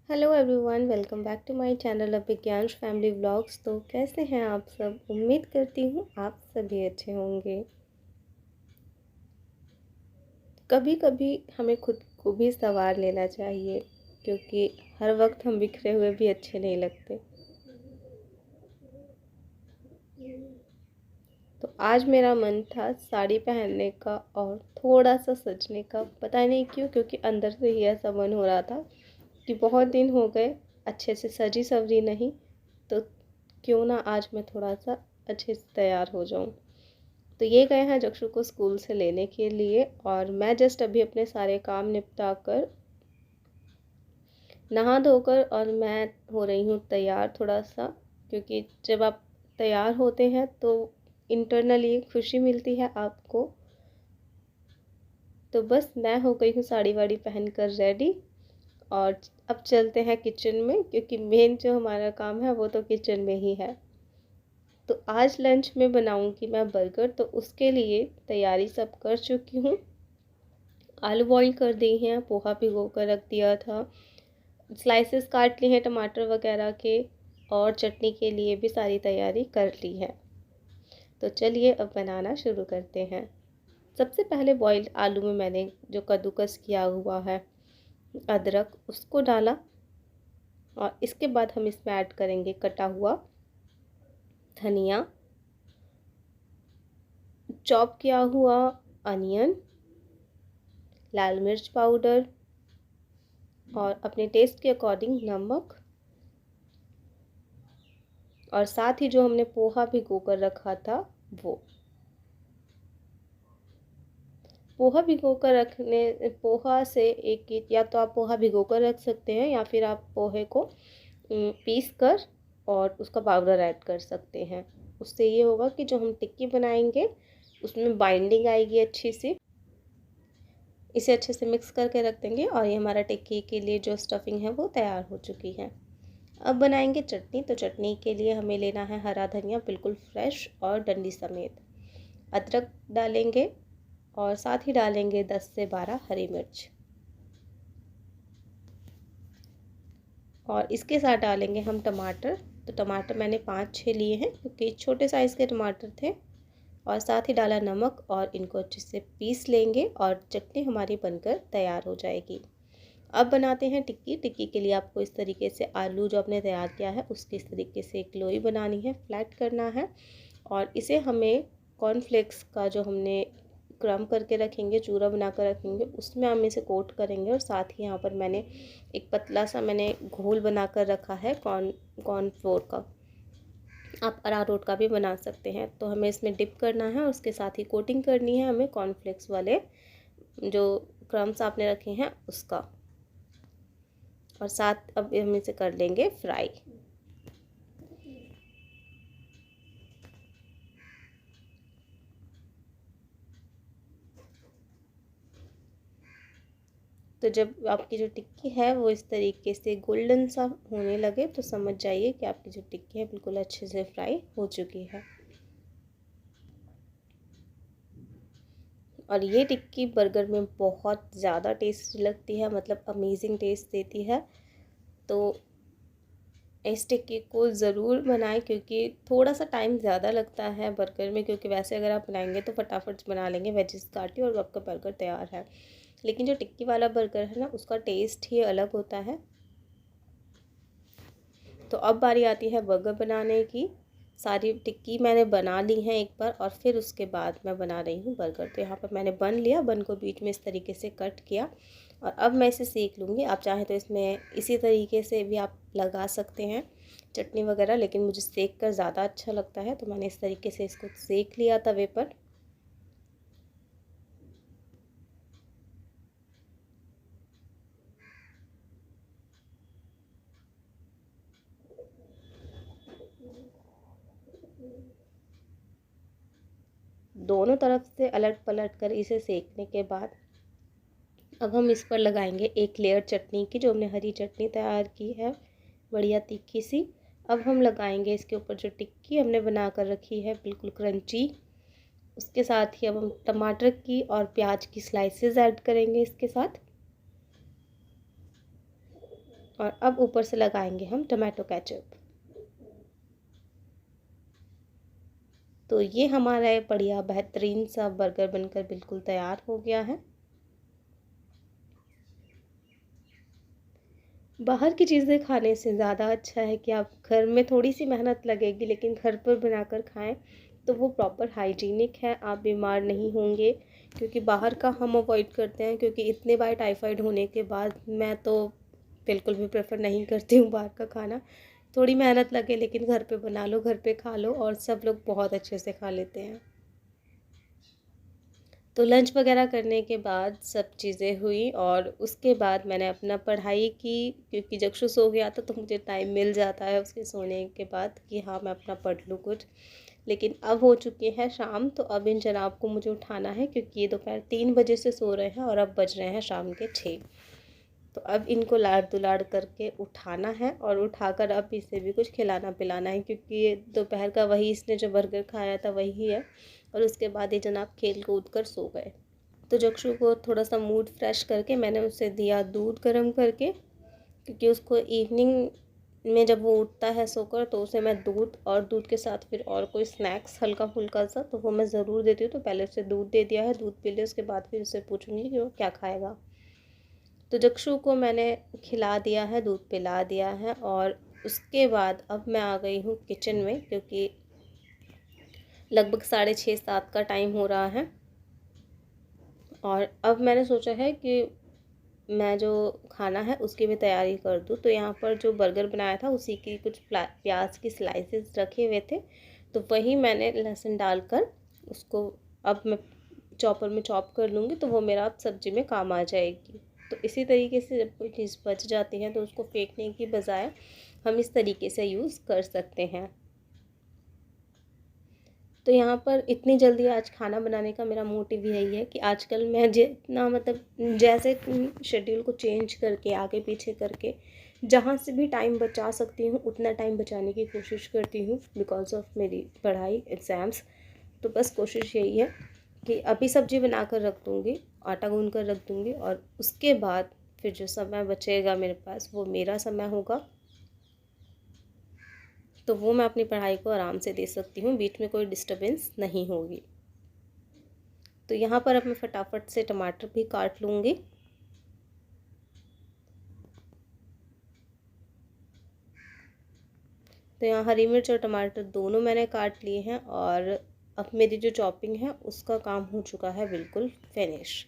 Hello everyone, welcome back to my channel Abhigyansh family vlogs. तो कैसे हैं आप सब? उम्मीद करती हूँ आप सभी अच्छे होंगे। कभी कभी हमें खुद को भी संवार लेना चाहिए, क्योंकि हर वक्त हम बिखरे हुए भी अच्छे नहीं लगते। तो आज मेरा मन था साड़ी पहनने का और थोड़ा सा सजने का। पता नहीं क्यों, क्योंकि अंदर से ही ऐसा मन हो रहा था कि बहुत दिन हो गए अच्छे से सजी सवरी नहीं, तो क्यों ना आज मैं थोड़ा सा अच्छे से तैयार हो जाऊं। तो ये गए हैं जक्षु को स्कूल से लेने के लिए, और मैं जस्ट अभी अपने सारे काम निपटा कर नहा धोकर और मैं हो रही हूँ तैयार थोड़ा सा। क्योंकि जब आप तैयार होते हैं तो इंटरनली खुशी मिलती है आपको। तो बस मैं हो गई हूँ साड़ी वाड़ी पहन कर रेडी, और अब चलते हैं किचन में, क्योंकि मेन जो हमारा काम है वो तो किचन में ही है। तो आज लंच में बनाऊंगी मैं बर्गर, तो उसके लिए तैयारी सब कर चुकी हूँ। आलू बॉईल कर दिए हैं, पोहा भिगो कर रख दिया था, स्लाइसेस काट लिए हैं टमाटर वगैरह के, और चटनी के लिए भी सारी तैयारी कर ली है। तो चलिए अब बनाना शुरू करते हैं। सबसे पहले बॉइल्ड आलू में मैंने जो कद्दूकस किया हुआ है अदरक, उसको डाला, और इसके बाद हम इसमें ऐड करेंगे कटा हुआ धनिया, चॉप किया हुआ अनियन, लाल मिर्च पाउडर, और अपने टेस्ट के अकॉर्डिंग नमक, और साथ ही जो हमने पोहा भिगो कर रखा था वो। पोहा भिगो कर रखने, पोहा से एक या तो आप पोहा भिगो कर रख सकते हैं, या फिर आप पोहे को पीस कर और उसका पाउडर ऐड कर सकते हैं। उससे ये होगा कि जो हम टिक्की बनाएंगे उसमें बाइंडिंग आएगी अच्छी सी। इसे अच्छे से मिक्स करके रख देंगे, और ये हमारा टिक्की के लिए जो स्टफिंग है वो तैयार हो चुकी है। अब बनाएंगे चटनी। तो चटनी के लिए हमें लेना है हरा धनिया, बिल्कुल फ्रेश और डंडी समेत। अदरक डालेंगे, और साथ ही डालेंगे 10 से 12 हरी मिर्च, और इसके साथ डालेंगे हम टमाटर। तो टमाटर मैंने 5-6 लिए हैं, क्योंकि छोटे साइज़ के टमाटर थे। और साथ ही डाला नमक, और इनको अच्छे से पीस लेंगे, और चटनी हमारी बनकर तैयार हो जाएगी। अब बनाते हैं टिक्की। टिक्की के लिए आपको इस तरीके से आलू जो आपने तैयार किया है उसकी इस तरीके से एक लोई बनानी है, फ्लैट करना है, और इसे हमें कॉर्नफ्लेक्स का जो हमने क्रम करके रखेंगे, चूरा बना कर रखेंगे, उसमें हम इसे कोट करेंगे। और साथ ही यहाँ पर मैंने एक पतला सा घोल बना कर रखा है कॉर्नफ्लोर का। आप अरारोट का भी बना सकते हैं। तो हमें इसमें डिप करना है, उसके साथ ही कोटिंग करनी है हमें कॉर्नफ्लेक्स वाले जो क्रम्स आपने रखे हैं उसका। और साथ अब हम इसे कर लेंगे फ्राई। तो जब आपकी जो टिक्की है वो इस तरीके से गोल्डन सा होने लगे, तो समझ जाइए कि आपकी जो टिक्की है बिल्कुल अच्छे से फ्राई हो चुकी है। और ये टिक्की बर्गर में बहुत ज़्यादा टेस्टी लगती है, मतलब अमेजिंग टेस्ट देती है। तो इस टिक्की को ज़रूर बनाएं, क्योंकि थोड़ा सा टाइम ज़्यादा लगता है बर्गर में। क्योंकि वैसे अगर आप बनाएंगे तो फटाफट बना लेंगे, वेजिस काटी और आपका बर्गर तैयार है। लेकिन जो टिक्की वाला बर्गर है ना, उसका टेस्ट ही अलग होता है। तो अब बारी आती है बर्गर बनाने की। सारी टिक्की मैंने बना ली हैं एक बार, और फिर उसके बाद मैं बना रही हूँ बर्गर। तो यहाँ पर मैंने बन लिया, बन को बीच में इस तरीके से कट किया, और अब मैं इसे सेक लूँगी। आप चाहें तो इसमें इसी तरीके से भी आप लगा सकते हैं चटनी वगैरह, लेकिन मुझे सेक कर ज़्यादा अच्छा लगता है, तो मैंने इस तरीके से इसको सेक लिया तवे पर। दोनों तरफ से अलट पलट कर इसे सेकने के बाद अब हम इस पर लगाएंगे एक लेयर चटनी की, जो हमने हरी चटनी तैयार की है, बढ़िया तीखी सी। अब हम लगाएंगे इसके ऊपर जो टिक्की हमने बना कर रखी है, बिल्कुल क्रंची। उसके साथ ही अब हम टमाटर की और प्याज की स्लाइसेस ऐड करेंगे इसके साथ। और अब ऊपर से लगाएंगे हम टमाटो केचप। तो ये हमारा बढ़िया बेहतरीन सा बर्गर बनकर बिल्कुल तैयार हो गया है। बाहर की चीज़ें खाने से ज़्यादा अच्छा है कि आप घर में थोड़ी सी मेहनत लगेगी लेकिन घर पर बनाकर खाएं तो वो प्रॉपर हाइजीनिक है, आप बीमार नहीं होंगे। क्योंकि बाहर का हम अवॉइड करते हैं, क्योंकि इतने बार टाइफाइड होने के बाद मैं तो बिल्कुल भी प्रेफर नहीं करती हूँ बाहर का खाना। थोड़ी मेहनत लगे लेकिन घर पे बना लो, घर पे खा लो, और सब लोग बहुत अच्छे से खा लेते हैं। तो लंच वगैरह करने के बाद सब चीज़ें हुई और उसके बाद मैंने अपना पढ़ाई की, क्योंकि जक्षु सो गया था तो मुझे टाइम मिल जाता है उसके सोने के बाद कि हाँ मैं अपना पढ़ लूँ कुछ। लेकिन अब हो चुकी है शाम, तो अब इन जनाब को मुझे उठाना है, क्योंकि ये दोपहर 3 बजे से सो रहे हैं और अब बज रहे हैं शाम के 6। तो अब इनको लाड़ दुलाड़ करके उठाना है और उठाकर अब इसे भी कुछ खिलाना पिलाना है, क्योंकि ये दोपहर का वही इसने जो बर्गर खाया था वही है। और उसके बाद ये जनाब खेल कूद कर सो गए। तो जक्षु को थोड़ा सा मूड फ्रेश करके मैंने उसे दिया दूध गर्म करके, क्योंकि उसको इवनिंग में जब वो उठता है सोकर तो उसे मैं दूध और दूध के साथ फिर और कोई स्नैक्स हल्का फुल्का सा तो वो मैं ज़रूर देती हूँ। तो पहले उसे दूध दे दिया है, दूध पी लिया, उसके बाद फिर उसे पूछूंगी कि वो क्या खाएगा। तो जक्षु को मैंने खिला दिया है, दूध पिला दिया है, और उसके बाद अब मैं आ गई हूँ किचन में, क्योंकि लगभग 6:30-7 का टाइम हो रहा है। और अब मैंने सोचा है कि मैं जो खाना है उसकी भी तैयारी कर दूँ। तो यहाँ पर जो बर्गर बनाया था उसी की कुछ प्याज की स्लाइसेस रखे हुए थे, तो वही मैंने लहसुन डालकर उसको अब मैं चॉपर में चॉप कर लूँगी, तो वो मेरा अब सब्ज़ी में काम आ जाएगी। तो इसी तरीके से जब कोई चीज़ बच जाती है तो उसको फेंकने की बजाय हम इस तरीके से यूज़ कर सकते हैं। तो यहाँ पर इतनी जल्दी आज खाना बनाने का मेरा मोटिव यही है कि आजकल मैं जितना मतलब जैसे शेड्यूल को चेंज करके आगे पीछे करके जहाँ से भी टाइम बचा सकती हूँ उतना टाइम बचाने की कोशिश करती हूँ, बिकॉज ऑफ मेरी पढ़ाई एग्ज़ाम्स। तो बस कोशिश यही है कि अभी सब्ज़ी बना कर रख दूँगी, आटा गूँध कर रख दूँगी, और उसके बाद फिर जो समय बचेगा मेरे पास वो मेरा समय होगा, तो वो मैं अपनी पढ़ाई को आराम से दे सकती हूँ, बीच में कोई डिस्टर्बेंस नहीं होगी। तो यहाँ पर अब मैं फटाफट से टमाटर भी काट लूँगी। तो यहाँ हरी मिर्च और टमाटर दोनों मैंने काट लिए हैं, और अब मेरी जो चॉपिंग है उसका काम हो चुका है बिल्कुल फिनिश।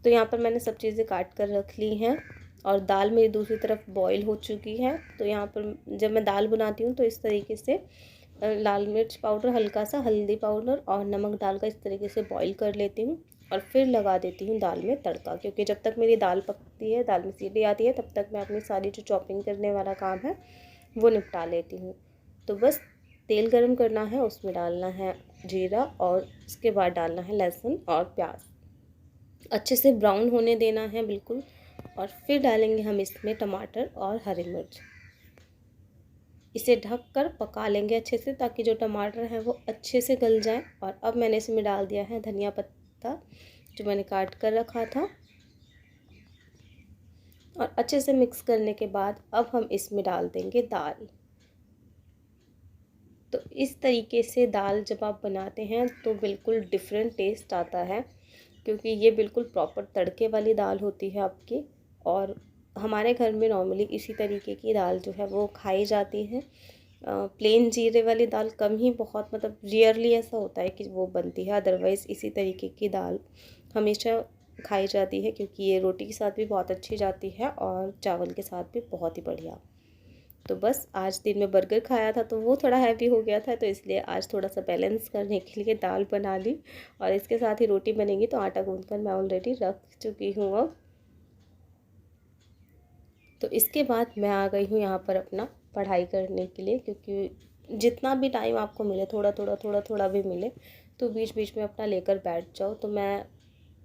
तो यहाँ पर मैंने सब चीज़ें काट कर रख ली हैं, और दाल मेरी दूसरी तरफ बॉईल हो चुकी है। तो यहाँ पर जब मैं दाल बनाती हूँ तो इस तरीके से लाल मिर्च पाउडर, हल्का सा हल्दी पाउडर और नमक डालकर इस तरीके से बॉईल कर लेती हूँ, और फिर लगा देती हूँ दाल में तड़का। क्योंकि जब तक मेरी दाल पकती है, दाल में सीटी आती है, तब तक मैं अपनी सारी जो चॉपिंग करने वाला काम है वो निपटा लेती हूँ। तो बस तेल गरम करना है, उसमें डालना है जीरा, और उसके बाद डालना है लहसुन और प्याज, अच्छे से ब्राउन होने देना है बिल्कुल। और फिर डालेंगे हम इसमें टमाटर और हरी मिर्च। इसे ढक कर पका लेंगे अच्छे से, ताकि जो टमाटर है वो अच्छे से गल जाए। और अब मैंने इसमें डाल दिया है धनिया पत्ता जो मैंने काट कर रखा था, और अच्छे से मिक्स करने के बाद अब हम इसमें डाल देंगे दाल। तो इस तरीके से दाल जब आप बनाते हैं तो बिल्कुल डिफरेंट टेस्ट आता है, क्योंकि ये बिल्कुल प्रॉपर तड़के वाली दाल होती है आपकी। और हमारे घर में नॉर्मली इसी तरीके की दाल जो है वो खाई जाती है। प्लेन जीरे वाली दाल कम ही, बहुत मतलब रियरली ऐसा होता है कि वो बनती है, अदरवाइज़ इसी तरीके की दाल हमेशा खाई जाती है, क्योंकि ये रोटी के साथ भी बहुत अच्छी जाती है और चावल के साथ भी बहुत ही बढ़िया। तो बस आज दिन में बर्गर खाया था तो वो थोड़ा हैवी हो गया था, तो इसलिए आज थोड़ा सा बैलेंस करने के लिए दाल बना ली और इसके साथ ही रोटी बनेगी। तो आटा गूँथ कर मैं ऑलरेडी रख चुकी हूँ अब। तो इसके बाद मैं आ गई हूँ यहाँ पर अपना पढ़ाई करने के लिए, क्योंकि जितना भी टाइम आपको मिले, थोड़ा थोड़ा भी मिले, तो बीच बीच में अपना लेकर बैठ जाओ। तो मैं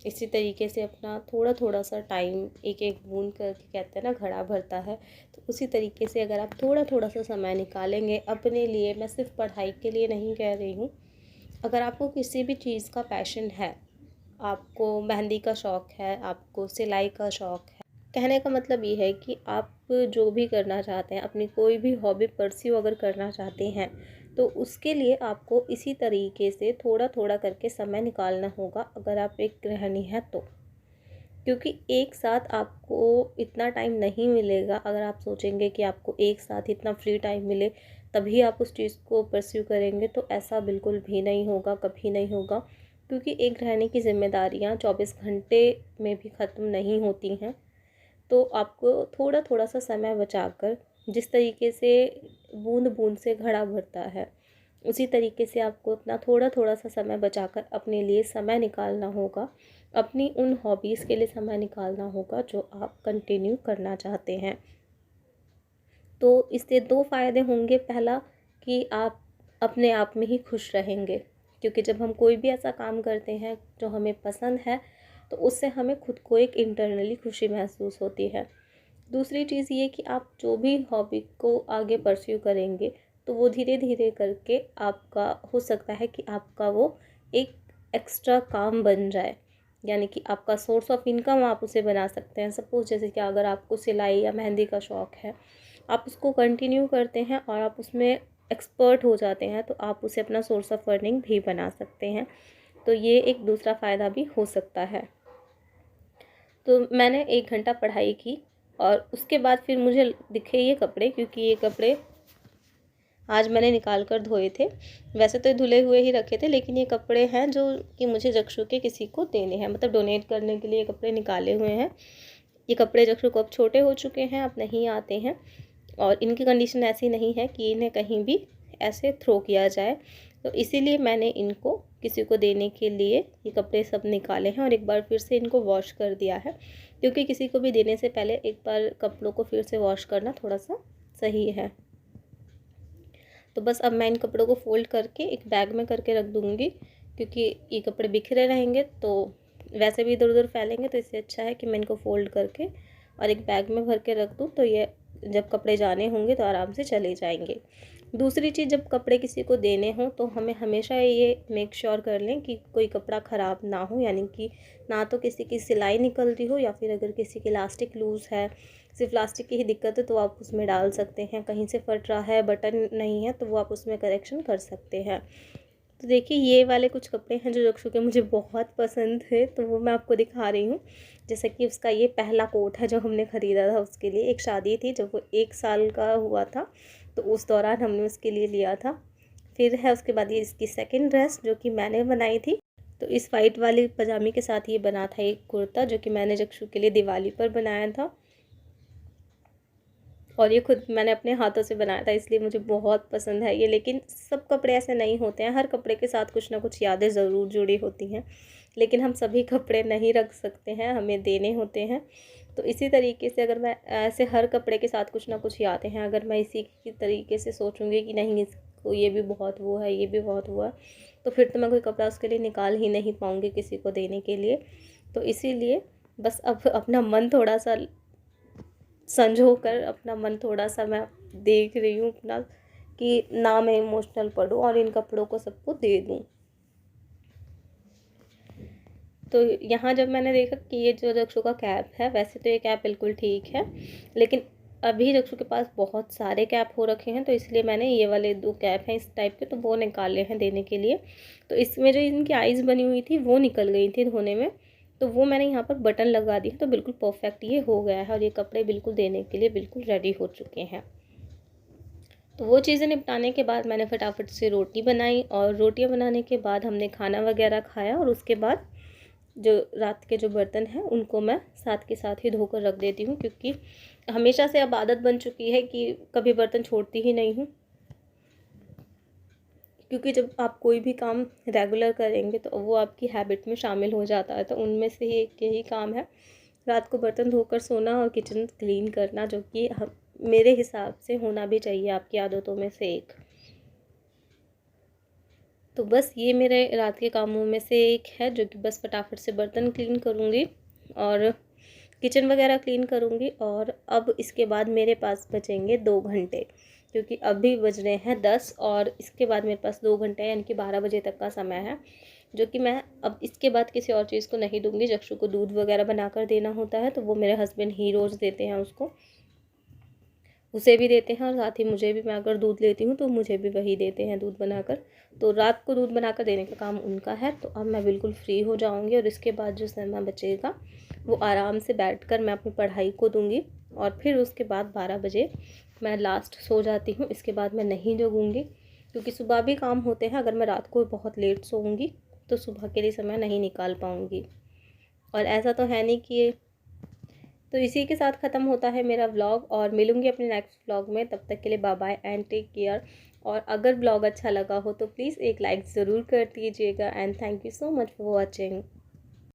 इसी तरीके से अपना थोड़ा थोड़ा सा टाइम एक एक बूंद करके, कहते हैं ना घड़ा भरता है, तो उसी तरीके से अगर आप थोड़ा थोड़ा सा समय निकालेंगे अपने लिए, मैं सिर्फ पढ़ाई के लिए नहीं कह रही हूँ, अगर आपको किसी भी चीज़ का पैशन है, आपको मेहंदी का शौक़ है, आपको सिलाई का शौक़ है, कहने का मतलब ये है कि आप जो भी करना चाहते हैं, अपनी कोई भी हॉबी परस्यू अगर करना चाहते हैं, तो उसके लिए आपको इसी तरीके से थोड़ा थोड़ा करके समय निकालना होगा, अगर आप एक गृहिणी हैं तो। क्योंकि एक साथ आपको इतना टाइम नहीं मिलेगा। अगर आप सोचेंगे कि आपको एक साथ इतना फ्री टाइम मिले तभी आप उस चीज़ को परस्यू करेंगे, तो ऐसा बिल्कुल भी नहीं होगा, कभी नहीं होगा। क्योंकि एक गृहिणी की जिम्मेदारियाँ 24 घंटे में भी ख़त्म नहीं होती हैं। तो आपको थोड़ा थोड़ा सा समय बचाकर, जिस तरीके से बूंद बूंद से घड़ा भरता है, उसी तरीके से आपको अपना थोड़ा थोड़ा सा समय बचाकर अपने लिए समय निकालना होगा, अपनी उन हॉबीज़ के लिए समय निकालना होगा जो आप कंटिन्यू करना चाहते हैं। तो इससे 2 फ़ायदे होंगे। पहला कि आप अपने आप में ही खुश रहेंगे, क्योंकि जब हम कोई भी ऐसा काम करते हैं जो हमें पसंद है, तो उससे हमें खुद को एक इंटरनली खुशी महसूस होती है। दूसरी चीज़ ये कि आप जो भी हॉबी को आगे परस्यू करेंगे, तो वो धीरे धीरे करके आपका हो सकता है कि आपका वो एक एक्स्ट्रा काम बन जाए, यानी कि आपका सोर्स ऑफ इनकम आप उसे बना सकते हैं। सपोज़ जैसे कि अगर आपको सिलाई या मेहंदी का शौक़ है, आप उसको कंटिन्यू करते हैं और आप उसमें एक्सपर्ट हो जाते हैं, तो आप उसे अपना सोर्स ऑफ अर्निंग भी बना सकते हैं। तो ये एक दूसरा फ़ायदा भी हो सकता है। तो मैंने 1 घंटा पढ़ाई की और उसके बाद फिर मुझे दिखे ये कपड़े, क्योंकि ये कपड़े आज मैंने निकाल कर धोए थे। वैसे तो धुले हुए ही रखे थे, लेकिन ये कपड़े हैं जो कि मुझे जक्षु के किसी को देने हैं, मतलब डोनेट करने के लिए ये कपड़े निकाले हुए हैं। ये कपड़े जक्षु को अब छोटे हो चुके हैं, अब नहीं आते हैं और इनकी कंडीशन ऐसी नहीं है कि इन्हें कहीं भी ऐसे थ्रो किया जाए। तो इसीलिए मैंने इनको किसी को देने के लिए ये कपड़े सब निकाले हैं और एक बार फिर से इनको वॉश कर दिया है, क्योंकि किसी को भी देने से पहले एक बार कपड़ों को फिर से वॉश करना थोड़ा सा सही है। तो बस अब मैं इन कपड़ों को फ़ोल्ड करके एक बैग में करके रख दूँगी, क्योंकि ये कपड़े बिखरे रहेंगे तो वैसे भी इधर उधर फैलेंगे, तो इससे अच्छा है कि मैं इनको फ़ोल्ड करके और एक बैग में भर के रख दूँ, तो ये जब कपड़े जाने होंगे तो आराम से चले जाएंगे। दूसरी चीज़, जब कपड़े किसी को देने हों तो हमें हमेशा ये मेक श्योर कर लें कि कोई कपड़ा ख़राब ना हो, यानी कि ना तो किसी की सिलाई निकल रही हो, या फिर अगर किसी की इलास्टिक लूज़ है, सिर्फ प्लास्टिक की ही दिक्कत है, तो आप उसमें डाल सकते हैं। कहीं से फट रहा है, बटन नहीं है, तो वो आप उसमें करेक्शन कर सकते हैं। तो देखिए ये वाले कुछ कपड़े हैं जो जक्षु के मुझे बहुत पसंद है, तो वो मैं आपको दिखा रही हूँ। जैसे कि उसका ये पहला कोट है जो हमने ख़रीदा था उसके लिए। एक शादी थी जब वो 1 साल का हुआ था, तो उस दौरान हमने उसके लिए लिया था। फिर है उसके बाद ये इसकी सेकंड ड्रेस जो कि मैंने बनाई थी। तो इस वाइट वाली पजामी के साथ ये बना था एक कुर्ता जो कि मैंने जक्षु के लिए दिवाली पर बनाया था, और ये खुद मैंने अपने हाथों से बनाया था, इसलिए मुझे बहुत पसंद है ये। लेकिन सब कपड़े ऐसे नहीं होते हैं, हर कपड़े के साथ कुछ ना कुछ यादें ज़रूर जुड़ी होती हैं, लेकिन हम सभी कपड़े नहीं रख सकते हैं, हमें देने होते हैं। तो इसी तरीके से अगर मैं ऐसे हर कपड़े के साथ कुछ ना कुछ यादें हैं, अगर मैं इसी की तरीके से सोचूंगी कि नहीं इसको ये भी बहुत वो है, ये भी बहुत वो है, तो फिर तो मैं कोई कपड़ा उसके लिए निकाल ही नहीं पाऊँगी किसी को देने के लिए। तो इसीलिए बस अब अपना मन थोड़ा सा संजो कर, अपना मन थोड़ा सा मैं देख रही हूँ अपना, कि ना मैं इमोशनल पड़ूँ और इन कपड़ों को सबको दे दूँ। तो यहाँ जब मैंने देखा कि ये जो जक्षु का कैप है, वैसे तो ये कैप बिल्कुल ठीक है, लेकिन अभी जक्षु के पास बहुत सारे कैप हो रखे हैं, तो इसलिए मैंने ये वाले 2 कैप हैं इस टाइप के, तो वो निकाले हैं देने के लिए। तो इसमें जो इनकी आइज़ बनी हुई थी वो निकल गई थी धोने में, तो वो मैंने यहाँ पर बटन लगा दिए, तो बिल्कुल परफेक्ट ये हो गया है और ये कपड़े बिल्कुल देने के लिए बिल्कुल रेडी हो चुके हैं। तो वो चीज़ें निपटाने के बाद मैंने फटाफट से रोटी बनाई, और रोटियां बनाने के बाद हमने खाना वगैरह खाया, और उसके बाद जो रात के जो बर्तन हैं उनको मैं साथ के साथ ही धोकर रख देती हूँ, क्योंकि हमेशा से अब आदत बन चुकी है कि कभी बर्तन छोड़ती ही नहीं हूँ, क्योंकि जब आप कोई भी काम रेगुलर करेंगे तो वो आपकी हैबिट में शामिल हो जाता है। तो उनमें से ही एक यही काम है रात को बर्तन धोकर सोना और किचन क्लीन करना, जो कि हम मेरे हिसाब से होना भी चाहिए आपकी आदतों में से एक। तो बस ये मेरे रात के कामों में से एक है, जो कि बस फटाफट से बर्तन क्लीन करूँगी और किचन वगैरह क्लीन करूँगी। और अब इसके बाद मेरे पास बचेंगे 2 घंटे, क्योंकि अभी बज रहे हैं 10 और इसके बाद मेरे पास 2 घंटे यानी कि 12 बजे तक का समय है, जो कि मैं अब इसके बाद किसी और चीज़ को नहीं दूँगी। जक्षु को दूध वगैरह बनाकर देना होता है तो वो मेरे हस्बैंड ही रोज़ देते हैं उसको, उसे भी देते हैं और साथ ही मुझे भी, मैं अगर दूध लेती हूँ तो मुझे भी वही देते हैं दूध बनाकर। तो रात को दूध बनाकर देने का काम उनका है। तो अब मैं बिल्कुल फ्री हो जाऊँगी और इसके बाद जो समय बचेगा वो आराम से बैठकर मैं अपनी पढ़ाई को दूँगी और फिर उसके बाद 12 बजे मैं लास्ट सो जाती हूँ। इसके बाद मैं नहीं जगूँगी, क्योंकि सुबह भी काम होते हैं। अगर मैं रात को बहुत लेट सोऊँगी तो सुबह के लिए समय नहीं निकाल पाऊँगी, और ऐसा तो है नहीं कि तो इसी के साथ ख़त्म होता है मेरा व्लॉग, और मिलूँगी अपने नेक्स्ट व्लॉग में। तब तक के लिए bye bye and take care. और अगर व्लॉग अच्छा लगा हो तो प्लीज़ एक लाइक ज़रूर कर दीजिएगा, and thank you so much for watching.